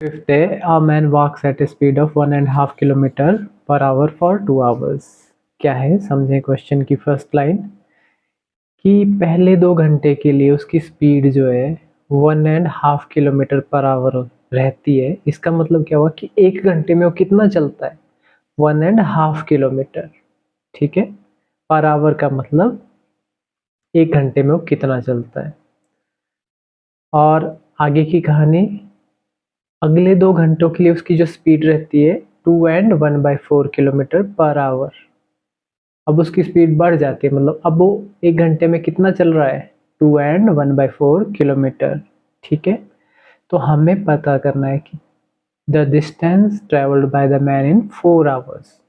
Fifth day, a man walks at a speed of 1.5 kilometre per hour for 2 hours. क्या है, समझें question की first line कि पहले 2 घंटे के लिए उसकी स्पीड जो है 1.5 किलोमीटर पर आवर रहती है। इसका मतलब क्या हुआ कि 1 घंटे में वो कितना चलता है, 1.5 किलोमीटर। ठीक है, पर आवर का मतलब 1 घंटे में वो कितना चलता है। और आगे की कहानी, अगले 2 घंटों के लिए उसकी जो स्पीड रहती है 2 एंड 1/4 किलोमीटर पर आवर। अब उसकी स्पीड बढ़ जाती है, मतलब अब वो 1 घंटे में कितना चल रहा है, 2 एंड 1/4 किलोमीटर। ठीक है, तो हमें पता करना है कि the distance travelled by the man in 4 hours.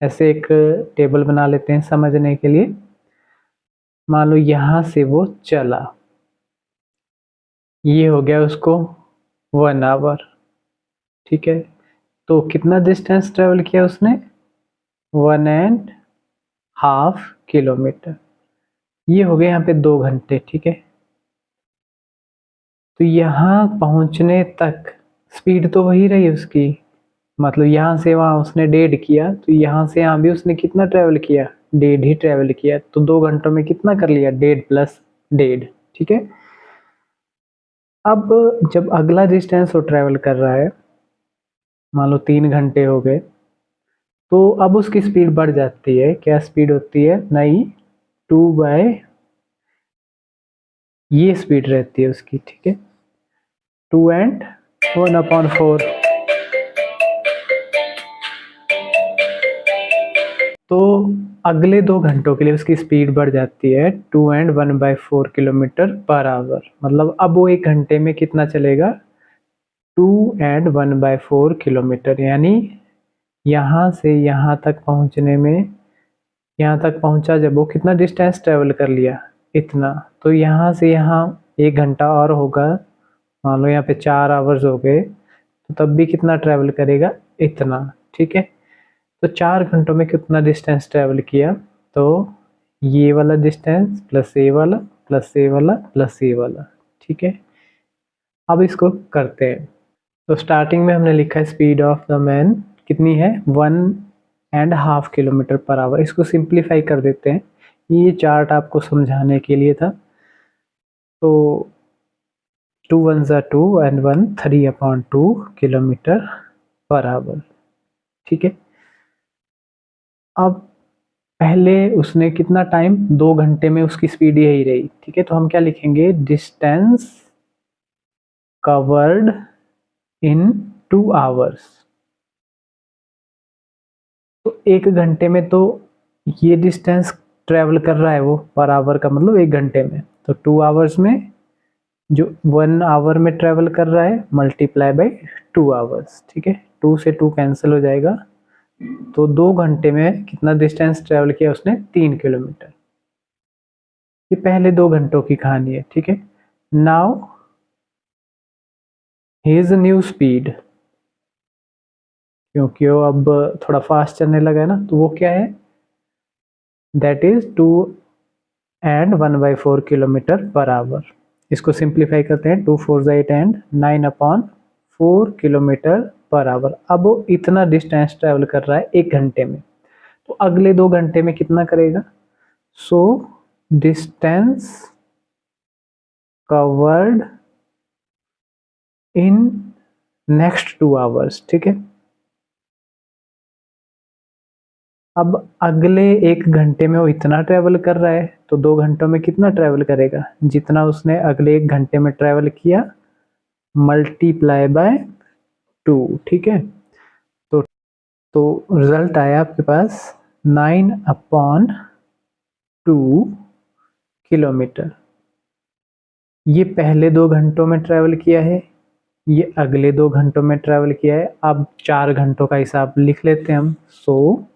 ऐसे एक टेबल बना लेते हैं समझने के लिए। मान लो यहाँ से वो चला, ये हो गया उसको 1 आवर। ठीक है, तो कितना डिस्टेंस ट्रेवल किया उसने, 1.5 किलोमीटर। ये हो गए यहाँ पे 2 घंटे। ठीक है, तो यहाँ पहुँचने तक स्पीड तो वही रही उसकी, मतलब यहाँ से वहाँ उसने 1.5 किया, तो यहाँ से यहाँ भी उसने कितना ट्रेवल किया, 1.5 ही ट्रेवल किया। तो 2 घंटों में कितना कर लिया, 1.5 प्लस 1.5। ठीक है, अब जब अगला डिस्टेंस वो ट्रेवल कर रहा है, मान लो 3 घंटे हो गए, तो अब उसकी स्पीड बढ़ जाती है। क्या स्पीड होती है, नई 2 बाय ये स्पीड रहती है उसकी। ठीक है, 2 एंड 1/4। तो अगले 2 घंटों के लिए उसकी स्पीड बढ़ जाती है 2 एंड 1/4 किलोमीटर पर आवर। मतलब अब वो 1 घंटे में कितना चलेगा, 2 एंड 1/4 किलोमीटर। यानी यहाँ से यहाँ तक पहुँचने में, यहाँ तक पहुँचा जब, वो कितना डिस्टेंस ट्रेवल कर लिया, इतना। तो यहाँ से यहाँ 1 घंटा और होगा, मान लो यहाँ पे 4 आवर्स हो गए, तो तब भी कितना ट्रेवल करेगा, इतना। ठीक है, तो 4 घंटों में कितना डिस्टेंस ट्रेवल किया, तो ये वाला डिस्टेंस प्लस ये वाला प्लस ये वाला प्लस ये वाला। ठीक है, अब इसको करते हैं। तो स्टार्टिंग में हमने लिखा है स्पीड ऑफ द मैन कितनी है, 1.5 किलोमीटर पर आवर। इसको सिंप्लीफाई कर देते हैं, ये चार्ट आपको समझाने के लिए था। तो 2 1 2 एंड 1 3/2 किलोमीटर पर आवर। ठीक है, अब पहले उसने कितना टाइम, 2 घंटे में उसकी स्पीड यही रही। ठीक है, तो हम क्या लिखेंगे, डिस्टेंस कवर्ड इन 2 आवर्स। तो 1 घंटे में तो ये डिस्टेंस ट्रेवल कर रहा है वो, पर आवर का मतलब 1 घंटे में। तो 2 आवर्स में जो 1 आवर में ट्रेवल कर रहा है मल्टीप्लाई बाय 2 आवर्स। ठीक है, 2 से 2 कैंसिल हो जाएगा, तो 2 घंटे में कितना डिस्टेंस ट्रेवल किया उसने, 3 किलोमीटर। ये पहले 2 घंटों की कहानी है। ठीक है, नाउ हिज न्यू स्पीड, क्योंकि वो अब थोड़ा फास्ट चलने लगा है ना, तो वो क्या है, that is 2 and 1/4 kilometre per hour. इसको सिंप्लीफाई करते हैं, 2 4 8 एंड 9/4 किलोमीटर पर आवर। अब वो इतना डिस्टेंस ट्रेवल कर रहा है 1 घंटे में, तो अगले 2 घंटे में कितना करेगा, so distance covered in next 2 hours. ठीक है, अब अगले 1 घंटे में वो इतना ट्रेवल कर रहा है, तो 2 घंटों में कितना ट्रेवल करेगा, जितना उसने अगले 1 घंटे में ट्रेवल किया मल्टीप्लाई बाय 2। ठीक है, तो रिजल्ट आया आपके पास 9/2 किलोमीटर। ये पहले 2 घंटों में ट्रेवल किया है, ये अगले 2 घंटों में ट्रेवल किया है। अब 4 घंटों का हिसाब लिख लेते हैं हम। So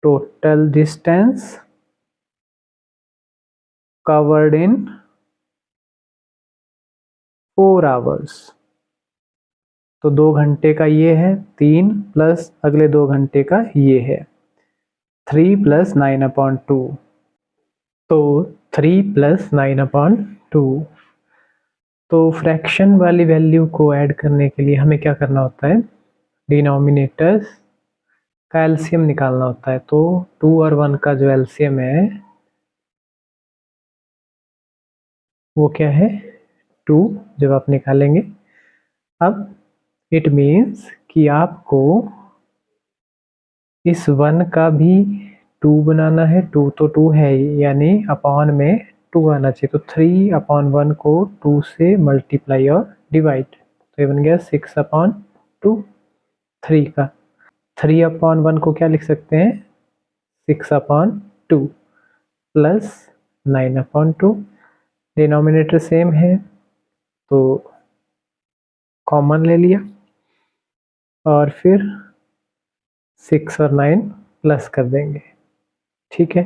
total distance covered in 4 hours. तो 2 घंटे का ये है 3 प्लस अगले 2 घंटे का ये है 3 प्लस 9/2। तो 3 प्लस 9/2, तो फ्रैक्शन वाली वैल्यू को ऐड करने के लिए हमें क्या करना होता है, डिनोमिनेटर्स का एलसीएम निकालना होता है। तो 2 और 1 का जो एलसीएम है वो क्या है, 2 जब आप निकालेंगे। अब इट मीन्स कि आपको इस 1 का भी 2 बनाना है, 2 तो 2 है ही, यानी अपॉन में 2 आना चाहिए। तो 3/1 को 2 से मल्टीप्लाई और डिवाइड, तो ये बन गया 6/2 3 का। 3/1 को क्या लिख सकते हैं, 6/2 प्लस 9/2। डिनोमिनेटर सेम है तो कॉमन ले लिया और फिर 6 और 9 प्लस कर देंगे, ठीक है।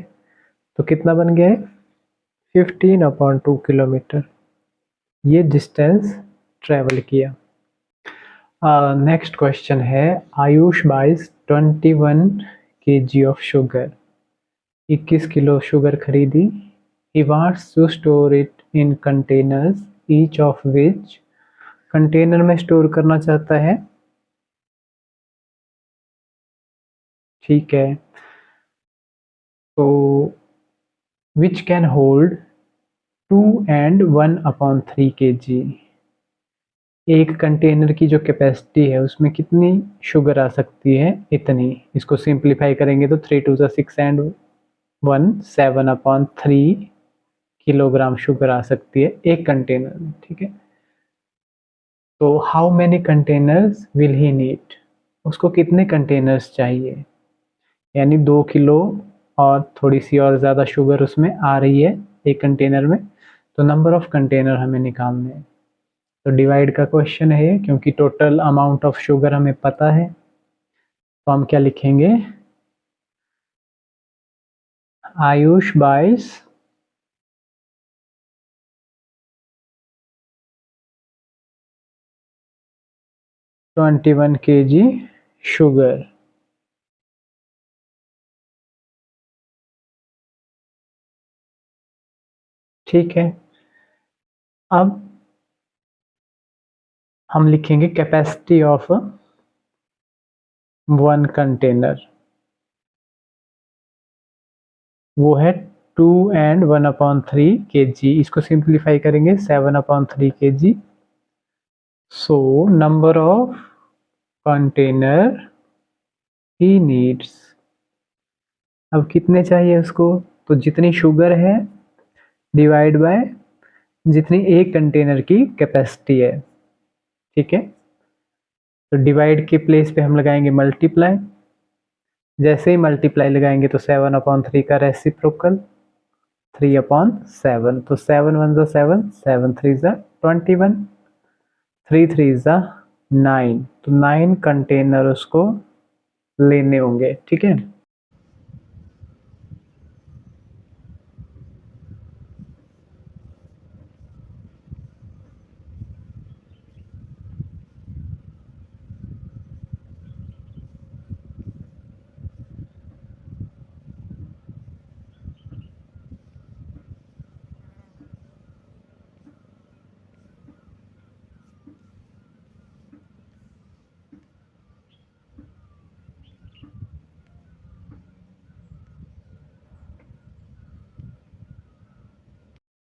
तो कितना बन गया है, 15/2 किलोमीटर ये डिस्टेंस ट्रेवल किया। नेक्स्ट क्वेश्चन है, Ayush buys 21 kg of sugar, 21 kilo sugar खरीदी। He wants to store it in containers each of which, container में स्टोर करना चाहता है, ठीक है। तो which can hold 2 and 1/3 kg, एक कंटेनर की जो कैपेसिटी है उसमें कितनी शुगर आ सकती है, इतनी। इसको सिंप्लीफाई करेंगे तो 3 2 6 and 1 7/3 किलोग्राम शुगर आ सकती है एक कंटेनर में, ठीक है। तो how many containers will he need, उसको कितने कंटेनर्स चाहिए, यानी 2 किलो और थोड़ी सी और ज़्यादा शुगर उसमें आ रही है एक कंटेनर में, तो नंबर ऑफ कंटेनर हमें निकालने हैं। तो डिवाइड का क्वेश्चन है ये, क्योंकि टोटल अमाउंट ऑफ शुगर हमें पता है, तो हम क्या लिखेंगे, आयुष बाइस 21 kg शुगर, ठीक है। अब हम लिखेंगे कैपेसिटी ऑफ 1 कंटेनर, वो है 2 and 1/3 kg, इसको सिंप्लीफाई करेंगे 7/3 kg। So number of container he needs, अब कितने चाहिए उसको, तो जितनी शुगर है डिवाइड बाय जितनी एक कंटेनर की कैपेसिटी है, ठीक है। तो डिवाइड के प्लेस पे हम लगाएंगे मल्टीप्लाई, जैसे ही मल्टीप्लाई लगाएंगे तो 7/3 का रेसिप्रोकल 3/7, तो 7 1 7, 7 3 21, 3 3 9, तो 9 कंटेनर उसको लेने होंगे, ठीक है।